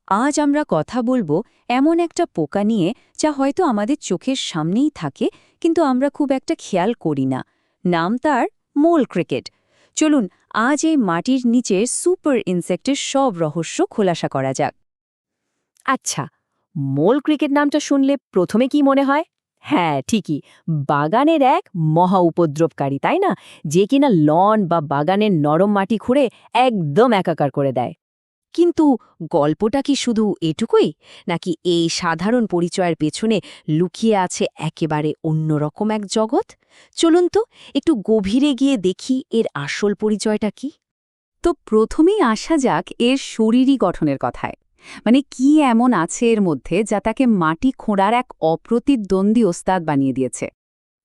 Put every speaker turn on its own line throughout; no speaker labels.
আজ আমরা কথা বলবো এমন একটা পোকা নিয়ে যা হয়তো আমাদের চোখের সামনেই থাকে কিন্তু আমরা খুব একটা খেয়াল করি না। নাম তার মোল ক্রিকেট। চলুন আজ এই মাটির নিচের সুপার ইনসেক্টের সব রহস্য খোলাসা করা যাক।
আচ্ছা, মোল ক্রিকেট নামটা শুনলে প্রথমে কি মনে হয়? হ্যাঁ, ঠিকই, বাগানের এক মহা উপদ্রবকারী, তাই না? যে কিনা লন বা বাগানের নরম মাটি খুঁড়ে একদম একাকার করে দেয়।
কিন্তু গল্পটা কি শুধু এটুকুই, নাকি এই সাধারণ পরিচয়ের পেছনে লুকিয়ে আছে একেবারে অন্যরকম এক জগৎ? চলুন তো একটু গভীরে গিয়ে দেখি এর আসল পরিচয়টা কি। তো প্রথমেই আসা যাক এর শরীরী গঠনের কথায়। মানে কি এমন আছে এর মধ্যে যা তাকে মাটি খোঁড়ার এক অপ্রতিদ্বন্দ্বী ওস্তাদ বানিয়ে দিয়েছে?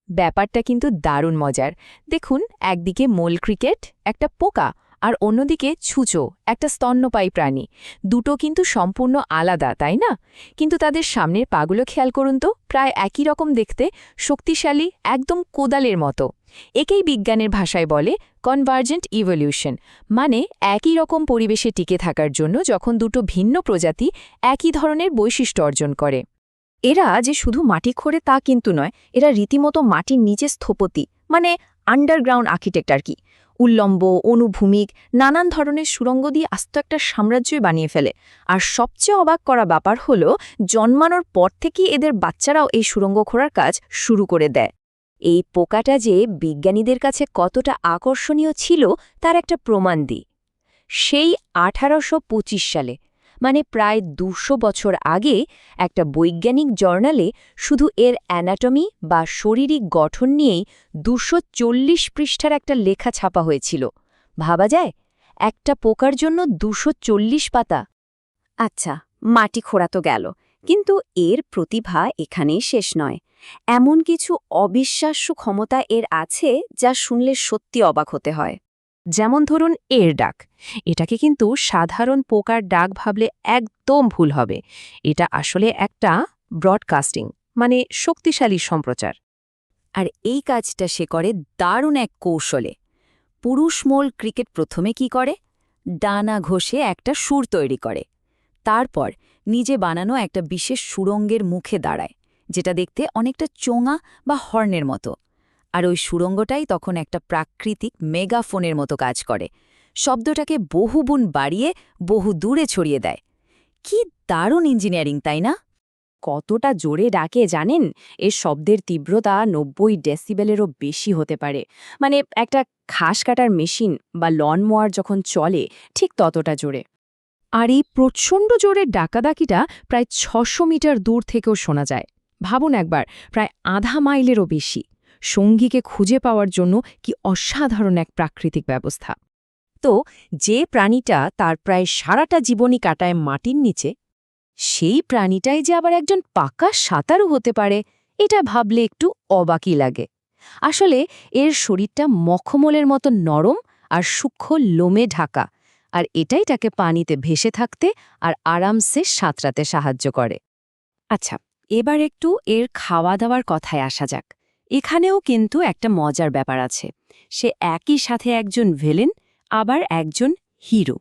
ব্যাপারটা কিন্তু দারুণ মজার। দেখুন, একদিকে মোল ক্রিকেট, একটা পোকা, আর অন্যদিকে ছুঁচো, একটা স্তন্যপায়ী প্রাণী। দুটো কিন্তু সম্পূর্ণ আলাদা, তাই না? কিন্তু তাদের সামনের পাগুলো খেয়াল করুন তো, প্রায় একই রকম দেখতে, শক্তিশালী, একদম কোদালের মতো। একেই বিজ্ঞানের ভাষায় বলে কনভার্জেন্ট ইভলিউশন, মানে একই রকম পরিবেশে টিকে থাকার জন্য যখন দুটো ভিন্ন প্রজাতি একই ধরনের বৈশিষ্ট্য অর্জন করে। এরা যে শুধু মাটি খোঁড়ে তা কিন্তু নয়, এরা রীতিমতো মাটির নিচে স্থপতি, মানে আন্ডারগ্রাউন্ড আর্কিটেক্ট আর কি। উল্লম্ব, অনুভূমিক, নানান ধরনের সুড়ঙ্গ দিয়ে আস্ত একটা সাম্রাজ্যই বানিয়ে ফেলে। আর সবচেয়ে অবাক করা ব্যাপার হলো, জন্মানোর পর থেকেই এদের বাচ্চারাও এই সুড়ঙ্গ খোঁড়ার কাজ শুরু করে দেয়। এই পোকাটা যে বিজ্ঞানীদের কাছে কতটা আকর্ষণীয় ছিল তার একটা প্রমাণ দিই। সেই 1825 সালে, মানে প্রায় 200 বছর আগে, একটা বৈজ্ঞানিক জার্নালে শুধু এর অ্যানাটমি বা শারীরিক গঠন নিয়েই 240 পৃষ্ঠার একটা লেখা ছাপা হয়েছিল। ভাবা যায়, একটা পোকার জন্য 240 পাতা।
আচ্ছা, মাটি খোঁড়া তো গেল, কিন্তু এর প্রতিভা এখানেই শেষ নয়। এমন কিছু অবিশ্বাস্য ক্ষমতা এর আছে যা শুনলে সত্যি অবাক হতে হয়।
যেমন ধরুন এর ডাক। এটাকে কিন্তু সাধারণ পোকার ডাক ভাবলে একদম ভুল হবে। এটা আসলে একটা ব্রডকাস্টিং, মানে শক্তিশালী সম্প্রচার।
আর এই কাজটা সে করে দারুণ এক কৌশলে। পুরুষ মোল ক্রিকেট প্রথমে কি করে? ডানা ঘষে একটা সুর তৈরি করে। তারপর নিজে বানানো একটা বিশেষ সুড়ঙ্গের মুখে দাঁড়ায়, যেটা দেখতে অনেকটা চোঙা বা হর্নের মতো। আর ওই সুড়ঙ্গটাই তখন একটা প্রাকৃতিক মেগাফোনের মতো কাজ করে, শব্দটাকে বহুগুণ বাড়িয়ে বহু দূরে ছড়িয়ে দেয়। কি দারুণ ইঞ্জিনিয়ারিং, তাই না?
কতটা জোরে ডাকে জানেন? এর শব্দের তীব্রতা 90 ডেসিবেলেরও বেশি হতে পারে। মানে একটা ঘাস কাটার মেশিন বা লন মোয়ার যখন চলে, ঠিক ততটা জোরে। আর এই প্রচণ্ড জোরে ডাকাডাকিটা প্রায় 600 মিটার দূর থেকেও শোনা যায়। ভাবুন একবার, প্রায় আধা মাইলেরও বেশি। সঙ্গীকে খুঁজে পাওয়ার জন্য কি অসাধারণ এক প্রাকৃতিক ব্যবস্থা। তো যে প্রাণীটা তার প্রায় সারাটা জীবনই কাটায় মাটির নিচে, সেই প্রাণীটাই যে আবার একজন পাকা সাঁতারু হতে পারে, এটা ভাবলে একটু অবাকই লাগে। আসলে এর শরীরটা মখমলের মতো নরম আর সূক্ষ্ম লোমে ঢাকা, আর এটাই তাকে পানিতে ভেসে থাকতে আর আরামসে সাঁতরাতে সাহায্য করে। আচ্ছা, এবার একটু এর খাওয়া দাওয়ার কথায় আসা যাক। এখানেও কিন্তু একটা মজার ব্যাপার আছে। সে একই সাথে একজন ভিলেন, আবার একজন হিরো।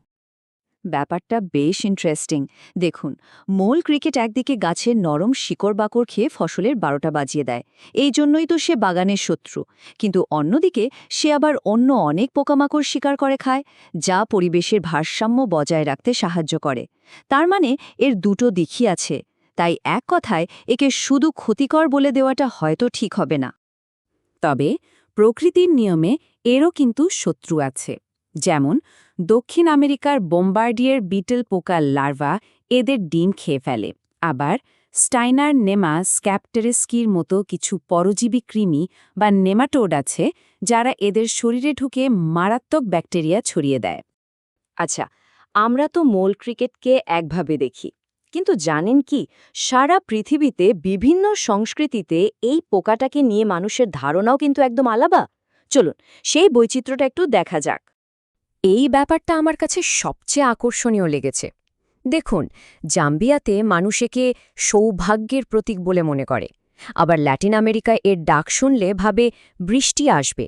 ব্যাপারটা বেশ ইন্টারেস্টিং। দেখুন, মোল ক্রিকেট একদিকে গাছের নরম শিকড় বাকড় খেয়ে ফসলের 12টা বাজিয়ে দেয়, এই জন্যই তো সে বাগানের শত্রু। কিন্তু অন্যদিকে সে আবার অন্য অনেক পোকামাকড় শিকার করে খায়, যা পরিবেশের ভারসাম্য বজায় রাখতে সাহায্য করে। তার মানে এর দুটো দিকই আছে। তাই এক কথায় একে শুধু ক্ষতিকর বলে দেওয়াটা হয়তো ঠিক হবে না। তবে প্রকৃতির নিয়মে এরও কিন্তু শত্রু আছে। যেমন দক্ষিণ আমেরিকার বোম্বার্ডিয়ার বিটল পোকার লার্ভা এদের ডিম খেয়ে ফেলে। আবার স্টাইনার নেমা স্ক্যাপটেরিস্কির মতো কিছু পরজীবী কৃমি বা নেমাটোড আছে, যারা এদের শরীরে ঢুকে মারাত্মক ব্যাকটেরিয়া ছড়িয়ে দেয়।
আচ্ছা, আমরা তো মোল ক্রিকেটকে একভাবে দেখি, কিন্তু জানেন কি, সারা পৃথিবীতে বিভিন্ন সংস্কৃতিতে এই পোকাটাকে নিয়ে মানুষের ধারণাও কিন্তু একদম আলাদা। চলুন সেই বৈচিত্র্যটা একটু দেখা যাক।
এই ব্যাপারটা আমার কাছে সবচেয়ে আকর্ষণীয় লেগেছে। দেখুন, জাম্বিয়াতে মানুষ একে সৌভাগ্যের প্রতীক বলে মনে করে। আবার ল্যাটিন আমেরিকায় এর ডাক শুনলে ভাবে বৃষ্টি আসবে।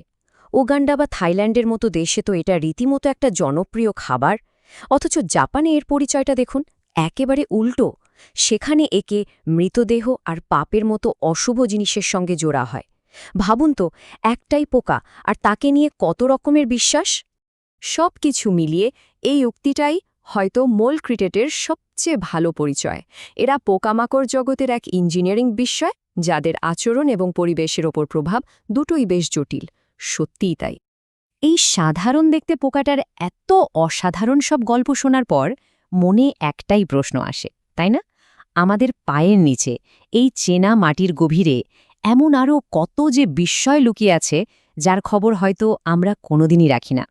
উগান্ডা বা থাইল্যান্ডের মতো দেশে তো এটা রীতিমতো একটা জনপ্রিয় খাবার। অথচ জাপানে এর পরিচয়টা দেখুন,
একেবারে উল্টো, সেখানে একে মৃতদেহ আর পাপের মতো অশুভ জিনিসের সঙ্গে জোড়া হয়। ভাবুন তো, একটাই পোকা, আর তাকে নিয়ে কত রকমের বিশ্বাস।
সব কিছু মিলিয়ে এই উক্তিটাই হয়তো মোল ক্রিকেটের সবচেয়ে ভালো পরিচয়। এরা পোকামাকড় জগতের এক ইঞ্জিনিয়ারিং বিষয়, যাদের আচরণ এবং পরিবেশের ওপর প্রভাব দুটোই বেশ জটিল। সত্যিই তাই।
এই সাধারণ দেখতে পোকাটার এত অসাধারণ সব গল্প শোনার পর মনে একটাই প্রশ্ন আসে, তাই না? আমাদের পায়ের নিচে এই চেনা মাটির গভীরে এমন আরও কত যে বিস্ময় লুকিয়ে আছে, যার খবর হয়তো আমরা কোনোদিনই রাখি না।